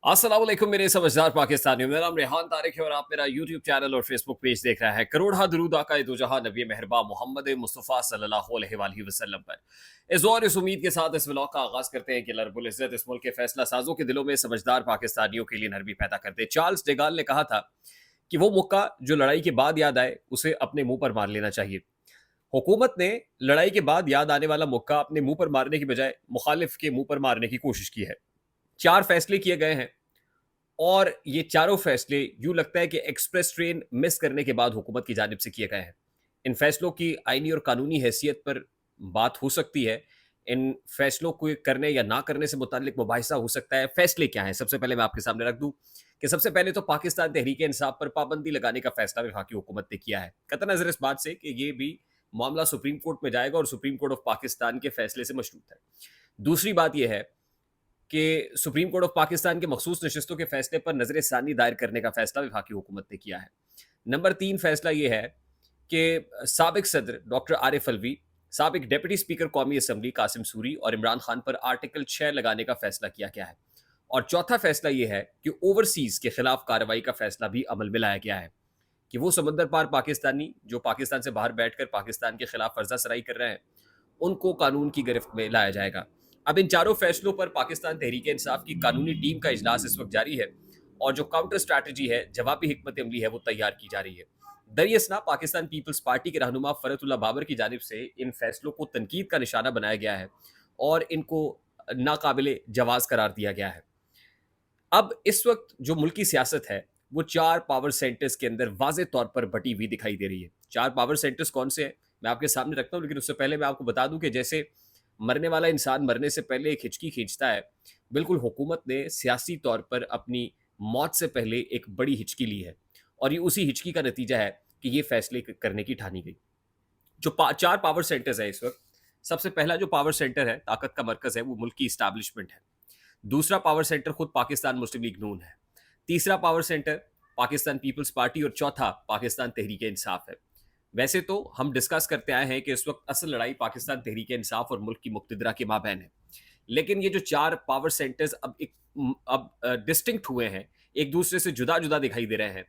अस्सलाम वालेकुम मेरे समझदार पाकिस्तानियों। मेरा नाम रेहान तारिक है और आप मेरा यूट्यूब चैनल और फेसबुक पेज देख रहा है। करोड़ा दरूद आका दो जहां नबी मेहरबा मोहम्मद मुस्तफ़ा सल्लल्लाहु अलैहि वसल्लम पर। इस और इस उम्मीद के साथ इस व्लॉग का आगाज करते हैं कि अल्लाह रब्बुल इज़्ज़त इस मुल्क के फैसला साजों के दिलों में समझदार पाकिस्तानियों के लिए नरमी पैदा कर दे। चार्ल्स डेगाल ने कहा था कि वो मुक्का जो लड़ाई के बाद याद आए उसे अपने मुंह पर मार लेना चाहिए। हुकूमत ने लड़ाई के बाद याद आने वाला मुक्का अपने मुंह पर मारने की बजाय मुखालिफ के मुंह पर मारने की कोशिश की है। चार फैसले किए गए हैं और ये चारों फैसले यूँ लगता है कि एक्सप्रेस ट्रेन मिस करने के बाद हुकूमत की जानिब से किए गए हैं। इन फैसलों की आईनी और कानूनी हैसियत पर बात हो सकती है। इन फैसलों को करने या ना करने से मुताल्लिक मुबाहिसा हो सकता है। फैसले क्या हैं? सबसे पहले मैं आपके सामने रख दूँ कि सबसे पहले तो पाकिस्तान तहरीक-ए-इंसाफ पर पाबंदी लगाने का फैसला वफाकी हुकूमत ने किया है। कतई नज़र इस बात से कि ये भी मामला सुप्रीम कोर्ट में जाएगा और सुप्रीम कोर्ट ऑफ पाकिस्तान के फैसले से मशरूत है। दूसरी बात ये है कि सुप्रीम कोर्ट ऑफ पाकिस्तान के मखसूस नशिस्तों के फैसले पर नजर षानी दायर करने का फैसला वफाकी हुकूमत ने किया है। नंबर 3 फैसला ये है कि साबिक सदर डॉक्टर आरिफ अलवी, साबिक डिप्टी स्पीकर कौमी असम्बली कासिम सूरी और इमरान खान पर आर्टिकल 6 लगाने का फैसला किया गया है। और चौथा फैसला ये है कि ओवरसीज के खिलाफ कार्रवाई का फैसला भी अमल में लाया गया है कि वो समंदर पार पाकिस्तानी जो पाकिस्तान से बाहर बैठकर पाकिस्तान के खिलाफ फर्जा सराई कर रहे हैं, उनको कानून की गिरफ्त में लाया जाएगा। अब इन चारों फैसलों पर पाकिस्तान तहरीक इंसाफ की कानूनी टीम का इजलास इस वक्त जारी है और जो काउंटर स्ट्रैटेजी है, जवाबी हिकमत अमली है, वो तैयार की जा रही है। दरियसना पाकिस्तान पीपल्स पार्टी के रहनुमा फरतुल्ला बाबर की जानिब से इन फैसलों को तनकीद का निशाना बनाया गया है और इनको नाकाबिले जवाज करार दिया गया है। अब इस वक्त जो मुल्की सियासत है, वो चार पावर सेंटर्स के अंदर वाज़ेह तौर पर बटी हुई दिखाई दे रही है। चार पावर सेंटर्स कौन से हैं? मैं आपके सामने रखता हूँ, लेकिन उससे पहले मैं आपको बता दूँ कि जैसे मरने वाला इंसान मरने से पहले एक हिचकी खींचता है, बिल्कुल हुकूमत ने सियासी तौर पर अपनी मौत से पहले एक बड़ी हिचकी ली है और ये उसी हिचकी का नतीजा है कि ये फैसले करने की ठानी गई। जो चार पावर सेंटर्स है इस वक्त, सबसे पहला जो पावर सेंटर है, ताकत का मरकज है, वो मुल्क की इस्टेब्लिशमेंट है। दूसरा पावर सेंटर खुद पाकिस्तान मुस्लिम लीग नून है। तीसरा power centre Pakistan peoples party और चौथा पाकिस्तान तहरीक इंसाफ है। वैसे तो हम डिस्कस करते आए हैं कि इस वक्त असल लड़ाई पाकिस्तान तहरीक इंसाफ और मुल्क की मुक्तदरा के माबैन है, लेकिन ये जो चार पावर सेंटर्स अब डिस्टिंक्ट हुए हैं, एक दूसरे से जुदा जुदा दिखाई दे रहे हैं।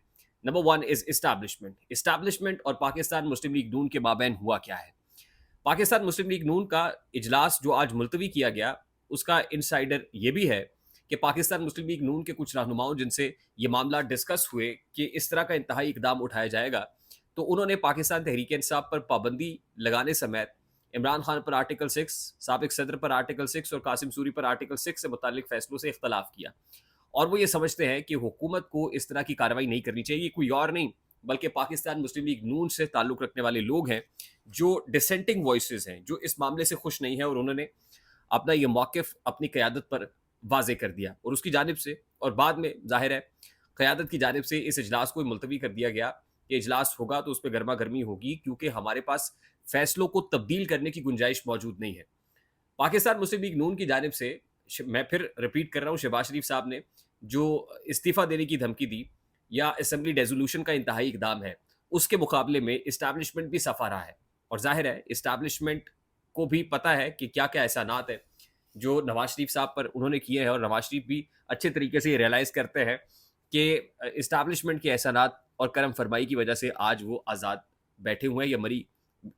Number one is establishment. Establishment और पाकिस्तान मुस्लिम लीग नून के माबैन हुआ क्या है? पाकिस्तान मुस्लिम लीग नून का इजलास जो आज मुलतवी किया गया, उसका इनसाइडर ये भी है कि पाकिस्तान मुस्लिम लीग नून के कुछ रहनुमाओं जिनसे ये मामला डिस्कस हुए कि इस तरह का इंतहाई इकदाम उठाया जाएगा, तो उन्होंने पाकिस्तान तहरीक इंसाफ पर पाबंदी लगाने समेत इमरान खान पर आर्टिकल 6, साबिक सदर पर आर्टिकल 6 और कासिम सूरी पर आर्टिकल 6 से मुतालिक फैसलों से इख्तलाफ किया और वो ये समझते हैं कि हुकूमत को इस तरह की कार्रवाई नहीं करनी चाहिए। कोई और नहीं बल्कि पाकिस्तान मुस्लिम लीग नून से ताल्लुक़ रखने वाले लोग हैं, जो डिसेंटिंग वॉइसेस हैं, जो इस मामले से खुश नहीं है और उन्होंने अपना ये मौक़िफ़ अपनी क़यादत पर वाज़े कर दिया और उसकी जानिब से और बाद में ज़ाहिर है क़यादत की जानिब से इस इजलास को मुलतवी कर दिया गया कि इजलास होगा तो उस पर गर्मा गर्मी होगी, क्योंकि हमारे पास फ़ैसलों को तब्दील करने की गुंजाइश मौजूद नहीं है। पाकिस्तान मुस्लिम लीग नून की जानिब से मैं फिर रिपीट कर रहा हूँ, शहबाज शरीफ साहब ने जो इस्तीफ़ा देने की धमकी दी या असेंबली डेज़ोल्यूशन का इंतहाई इकदाम है, उसके मुकाबले में इस्टेब्लिशमेंट भी सफ़ा रहा है और ज़ाहिर है इस्टेब्लिशमेंट को भी पता है कि क्या-क्या एहसानात हैं जो नवाज़ शरीफ साहब पर उन्होंने किए हैं और नवाज़ शरीफ भी अच्छे तरीके से ये रियलाइज़ करते हैं कि इस्टेब्लिशमेंट के एहसानात और करम फरमाई की वजह से आज वो आज़ाद बैठे हुए हैं या मरी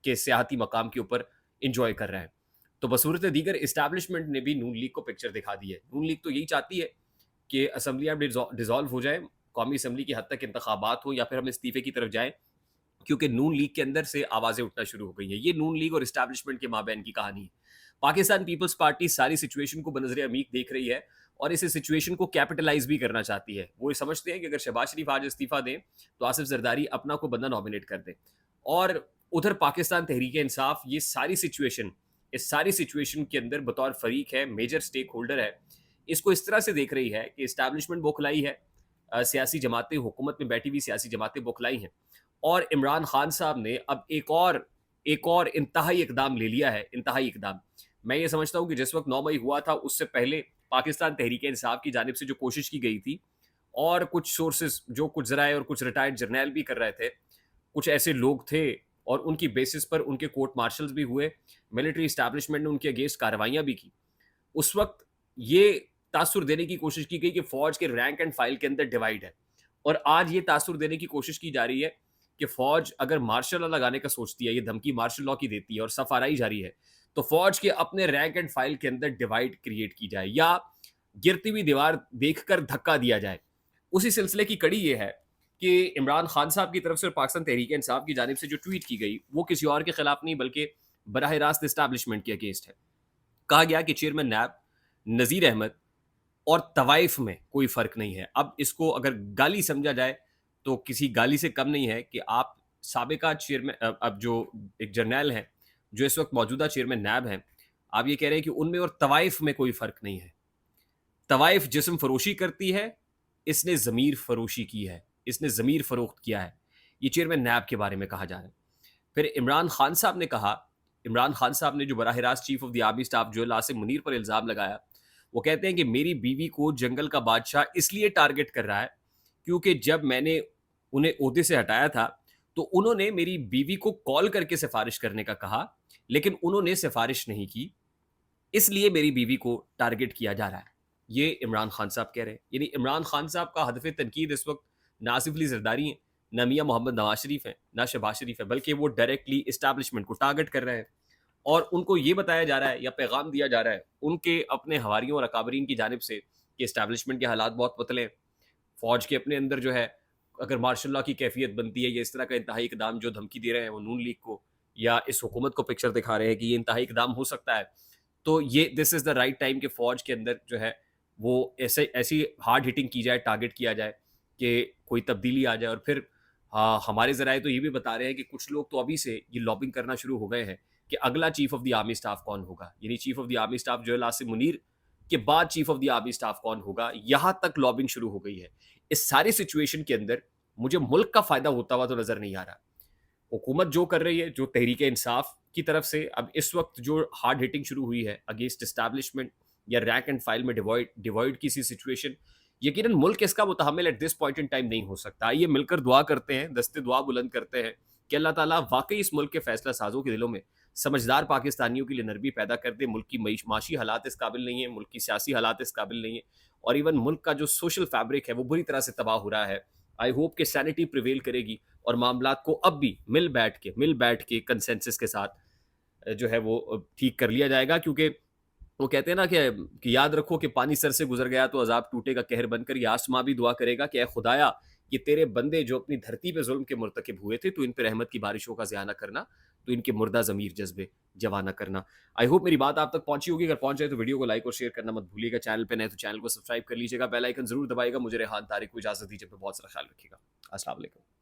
के सियाहती मकाम के ऊपर एंजॉय कर रहे हैं। तो बसूरत दीगर इस्टेब्लिशमेंट ने भी नून लीग को पिक्चर दिखा दी है। नून लीग तो यही चाहती है कि असम्बलियाँ डिज़ॉल्व हो जाएँ, कौमी असम्बली की हद तक इंतखाबात हो या फिर हम इस्तीफ़े की तरफ जाएँ, क्योंकि नून लीग के अंदर से आवाज़ें उठना शुरू हो गई हैं। ये नून लीग और इस्टेब्लिशमेंट के माबैन की कहानी है। पाकिस्तान पीपल्स पार्टी सारी सिचुएशन को बनज़र अमीक देख रही है और इस सिचुएशन को कैपिटलाइज़ भी करना चाहती है। वो ये समझते हैं कि अगर शहबाज शरीफ आज इस्तीफ़ा दें, तो आसिफ ज़रदारी अपना को बंदा नॉमिनेट कर दें और उधर पाकिस्तान तहरीक-ए-इंसाफ इस सारी सिचुएशन के अंदर बतौर फ़रीक है, मेजर स्टेक होल्डर है, इसको इस तरह से देख रही है कि इस्टेब्लिशमेंट बौखलाई है, सियासी जमातें, हुकूमत में बैठी हुई सियासी जमातें बौखलाई हैं और इमरान खान साहब ने अब एक और इंतहाई इकदाम ले लिया है, इंतहाई इकदाम। मैं ये समझता हूँ कि जिस वक़्त 9 मई हुआ था, उससे पहले पाकिस्तान तहरीक-ए-इंसाफ की जानिब से जो कोशिश की गई थी और कुछ सोर्सेज़ जो कुछ ज़राए और कुछ रिटायर्ड जर्नैल भी कर रहे थे, कुछ ऐसे लोग थे और उनकी बेसिस पर उनके कोर्ट मार्शल्स भी हुए, मिलिट्री एस्टेब्लिशमेंट ने उनके अगेंस्ट कार्रवाइयाँ भी की। उस वक़्त ये तासुर देने की कोशिश की गई कि फौज के रैंक एंड फाइल के अंदर डिवाइड है, और आज ये तासुर देने की कोशिश की जा रही है कि फौज अगर मार्शल लॉ लगाने का सोचती है, ये धमकी मार्शल लॉ की देती है और सफ आराई जारी है, तो फौज के अपने रैंक एंड फाइल के अंदर डिवाइड क्रिएट की जाए या गिरती हुई दीवार देखकर धक्का दिया जाए। उसी सिलसिले की कड़ी ये है कि इमरान खान साहब की तरफ से और पाकिस्तान तहरीक इंसाफ की जानिब से जो ट्वीट की गई, वो किसी और के खिलाफ नहीं बल्कि बराह रास्त इस्टेब्लिशमेंट के अगेंस्ट है। कहा गया कि चेयरमैन नैब नज़ीर अहमद और तवाइफ में कोई फ़र्क नहीं है। अब इसको अगर गाली समझा जाए, तो किसी गाली से कम नहीं है कि आप साबिका चेयरमैन अब जो एक जर्नैल हैं, जो इस वक़्त मौजूदा चेयरमैन नैब हैं, आप ये कह रहे हैं कि उनमें और तवाइफ में कोई फ़र्क नहीं है। तवाइफ जिस्म फ़रोशी करती है, इसने ज़मीर फ़रोशी की है, इसने ज़मीर फ़रोख्त किया है। ये चेयरमैन नैब के बारे में कहा जा रहा है। फिर इमरान खान साहब ने कहा, इमरान खान साहब ने जो बराह रास्त chief of the army staff जो आसिम मुनीर पर इल्ज़ाम लगाया, वो कहते हैं कि मेरी बीवी को जंगल का बादशाह इसलिए टारगेट कर रहा है, क्योंकि जब मैंने उन्हें ओहदे से हटाया था, तो उन्होंने मेरी बीवी को कॉल करके सिफ़ारिश करने का कहा, लेकिन उन्होंने सिफ़ारिश नहीं की, इसलिए मेरी बीवी को टारगेट किया जा रहा है। ये इमरान खान साहब कह रहे हैं। यानी इमरान खान साहब का हदफ़ तनकीद इस वक़्त ना आसिफ अली ज़रदारी हैं, ना मियाँ मोहम्मद नवाज़ शरीफ हैं, ना शहबाज शरीफ है, बल्कि वो डायरेक्टली एस्टेब्लिशमेंट को टारगेट कर रहे हैं। और उनको ये बताया जा रहा है या पैगाम दिया जा रहा है उनके अपने हवारियों और अकाबरीन की जानिब से कि एस्टेब्लिशमेंट के हालात बहुत पतले हैं। फ़ौज के अपने अंदर जो है, अगर मार्शल लॉ की कैफियत बनती है या इस तरह का इंतहाई इकदाम जो धमकी दे रहे हैं वो नून लीग को या इस हुकूमत को पिक्चर दिखा रहे हैं कि ये इंतहाई इकदाम हो सकता है, तो ये this is the right time कि फ़ौज के अंदर जो है वो ऐसी हार्ड हिटिंग की जाए, टारगेट किया जाए कि कोई तब्दीली आ जाए। और फिर हाँ, हमारे ज़राए तो ये भी बता रहे हैं कि कुछ लोग तो अभी से ये लॉबिंग करना शुरू हो गए हैं कि अगला chief of the army staff कौन होगा, यानी chief of the army staff जो है आसिम मुनीर के बाद chief of the army staff कौन होगा, यहाँ तक लॉबिंग शुरू हो गई है। इस सारी सिचुएशन के अंदर मुझे मुल्क का फ़ायदा होता हुआ तो नज़र नहीं आ रहा। हुकूमत जो कर रही है, जो तहरीक इंसाफ की तरफ से अब इस वक्त जो हार्ड हिटिंग शुरू हुई है अगेंस्ट एस्टैब्लिशमेंट या रैंक एंड फाइल में डिवाइड डिवाइड की सी सिचुएशन, यकीनन मुल्क इसका मुतहम्मिल at this point in time नहीं हो सकता। आइए मिलकर दुआ करते हैं, दस्ते दुआ बुलंद करते हैं कि अल्लाह ताला वाकई इस मुल्क के फैसला साजों के दिलों में समझदार पाकिस्तानियों के लिए नरमी पैदा कर दे। मुल्क की माशी हालात इस काबिल नहीं है, मुल्क की सियासी हालात इस काबिल नहीं है, और इवन मुल्क का जो सोशल फैब्रिक है वो बुरी तरह से तबाह हो रहा है। आई होप कि सैनिटी प्रिवेल करेगी और मामलात को अब भी मिल बैठ के कंसेंसस के साथ जो है वो ठीक कर लिया जाएगा। क्योंकि वो कहते हैं ना कि याद रखो कि पानी सर से गुजर गया तो अजाब टूटेगा कहर बनकर। ये आसमां भी दुआ करेगा कि ऐ खुदाया, ये तेरे बंदे जो अपनी धरती पे जुल्म के मुर्तकिब हुए थे, तो इन पर रहमत की बारिशों का ज़िया ना करना, तो इनके मुर्दा ज़मीर जज्बे जवा ना करना। आई होप मेरी बात आप तक पहुंची होगी। अगर पहुंच जाए तो वीडियो को लाइक और शेयर करना मत भूलिएगा। चैनल पे नए तो चैनल को सब्सक्राइब कर लीजिएगा, बेल आइकन जरूर दबाइएगा। मुझे रेहान तारिक को इजाज़त दीजिए, बहुत सारा ख्याल रखिएगा। अस्सलाम वालेकुम।